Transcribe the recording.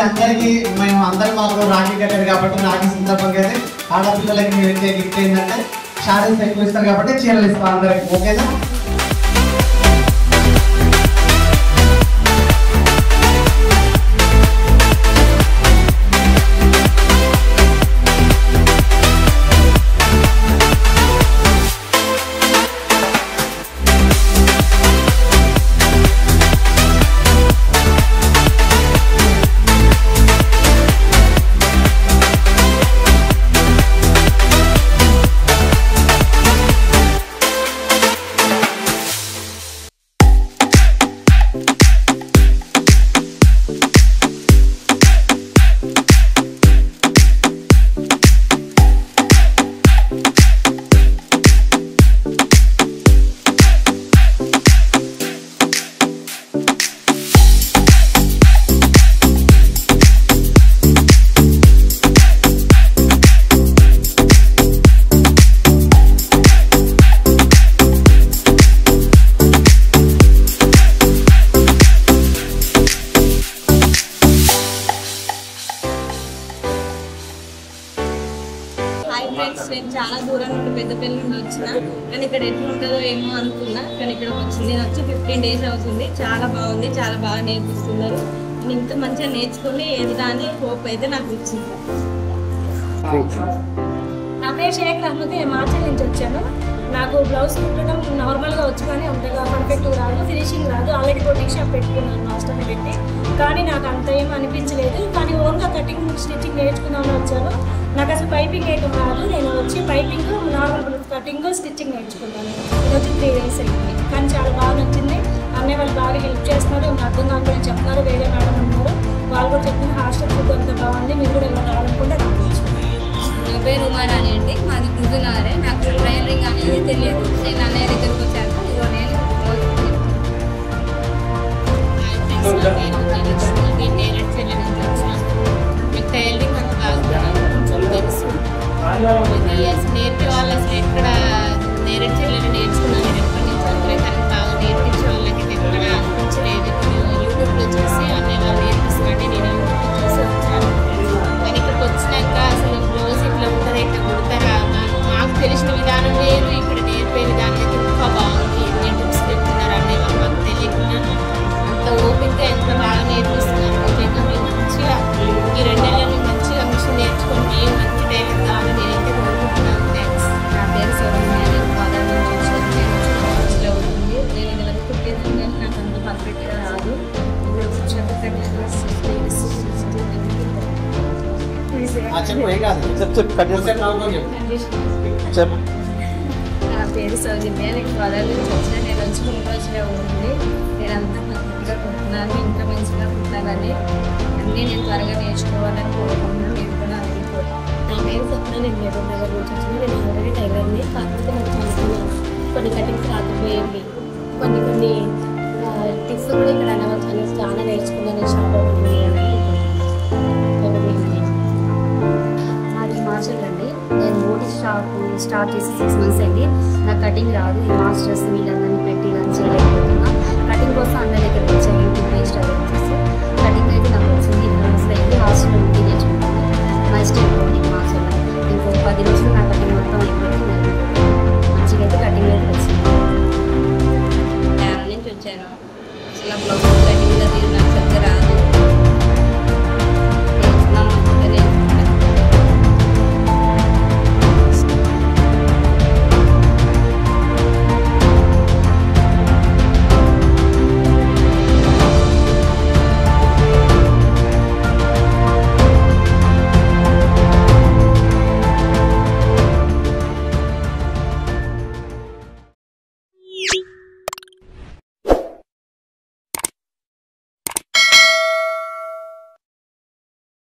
సరే అందరికీ మేము అందరం మాకు రాఖీ కట్టారు కాబట్టి రాఖీ సందర్భంగా అయితే ఆడపిల్లలకి మీరు ఇచ్చే గిఫ్ట్ ఏంటంటే శారీస్ ఎక్కువ ఇస్తారు కాబట్టి చీరలు ఇస్తాం అందరికి. ఓకేనా? నేను చాలా దూరం నుండి పెద్దపల్లి నుండి వచ్చిన, కానీ ఇక్కడ ఎట్లా ఉంటుందో ఏమో అనుకున్నా, కానీ ఇక్కడికి వచ్చింది. నేను వచ్చి 15 days అవుతుంది. చాలా బాగుంది, చాలా బాగా నేర్పిస్తున్నారు. నేను ఇంత మంచిగా నేర్చుకుని ఎంత అని హోప్ అయితే నాకు వచ్చింది. నా పేరు షేక్ రహమద్. నేను మార్చల్ నుంచి వచ్చాను. నాకు బ్లౌజ్ కుట్టడం నార్మల్గా వచ్చు, కానీ అంతగా పర్ఫెక్ట్ రాదు, ఫినిషింగ్ రాదు. ఆల్రెడీ బొటిక్ షాప్ పెట్టుకున్నాను మాస్టర్ని పెట్టి, కానీ నాకు అంత ఏం అనిపించలేదు. కానీ ఓన్గా కటింగ్ స్టిచ్చింగ్ నేర్చుకున్నాను వచ్చాను. నాకు అసలు పైపింగ్ వేయడం రాదు. నేను వచ్చి పైపింగ్ నార్మల్ కటింగ్ స్టిచ్చింగ్ నేర్చుకున్నాను. ఇది వచ్చి 3 days అయింది, కానీ చాలా బాగా నచ్చింది. అన్నయ్య వాళ్ళు బాగా హెల్ప్ చేస్తున్నారు. నాకు అర్థం కాకుండా చెప్తున్నారు. వేరే మేడం ఉన్నారు, వాళ్ళు కూడా చెప్తున్నారు హాస్టల్ ఫుడ్ అంతా బాగుంది, మీరు కూడా ఎలా రావాలనుకుంటే రావచ్చు. నా పేరు ఉమారాణి అండి, మాది గుజునారే. నాకు ట్రైలరింగ్ అనేది తెలియదు. నేను అన్నయ్య దగ్గరికి వచ్చాను. ఇదిగో నేను నేరేడ్ చెల్లి నుంచి వచ్చాను. మీకు టైలరింగ్ అంత బాగా తెలుసు. నేర్పే వాళ్ళు అసలు ఎక్కడ నేరేడ్ చెల్లెలు నేర్చుకున్నాను. నేను ఎప్పటి నుంచి అనుకునే, కానీ బాగా నేర్పించే వాళ్ళకి ఎక్కడ అనిపించలేదు. యూట్యూబ్లో చూసి అన్నయ్య వాళ్ళు నేర్పిస్తుంటే నేను యూట్యూబ్లో చూసి వచ్చాను. కానీ ఇక్కడికి వచ్చినాక అసలు బ్లౌజ్ ఇట్లా ఉంటుంది, ఇట్లా కుడతారా, మాకు తెలిసిన విధానం లేదు, ఇక్కడ నేర్పే విధానం అయితే ఇంకా బాగుంది. ఎన్ని టిప్స్ చెప్తున్నారు అన్నయ్య వాళ్ళు, మాకు తెలియకుండా అంత ఓపికగా ఎంత బాగా నేర్పిస్తున్నారు. ఓపికగా మేము మంచిగా ఈ 2 నెలలు మంచిగా మిషన్ నేర్చుకొని మేము మంచి టైలర్ కావాలి నేనైతే కోరుకుంటున్నాను. థ్యాంక్స్. నా పేరు సౌమ్య. నేను ఫాదర్ నుంచి వచ్చిలో అవుతుంది. నేను ఇది వరకు కుట్టేదాన్ని, కానీ నాకు అంత పర్ఫెక్ట్గా రాదు. ఇప్పుడు వచ్చినప్పుడు నా పేరు సౌజన్య. నేను ఫాదర్ నుంచి వచ్చిన, నేను వచ్చి 3 రోజులే ఉంది. నేను అంతా పర్ఫెక్ట్గా కుట్టున్నాను, ఇంకా మంచిగా కుట్టాలని అన్నీ నేను త్వరగా నేర్చుకోవాలని కోరుకుంటున్నాను. నేను కూడా అనుకుంటున్నాను. నా పేరు స్వప్న. నేను మెదక్ నగర్ నుంచి వచ్చిన. నేను ఆల్రెడీ టైలర్ని, కాకపోతే నాకు అనుకున్నాను కొన్ని కటింగ్స్ రాకపోయేవి. కొన్ని టిప్స్ కూడా ఇక్కడ అన్నవాళ్ళు చాలా నేర్చుకున్నాను. షాప్ ఓపెన్ నాది మార్చల్ అండి. నేను బోటిక్ షాప్ స్టార్ట్ చేసి 6 months అయింది. నాకు కటింగ్ రాదు. ఈ మాస్టర్స్ వీళ్ళందరినీ పెట్టి రన్ చేయలేకపోతున్నా. కటింగ్ కోసం అందరి దగ్గర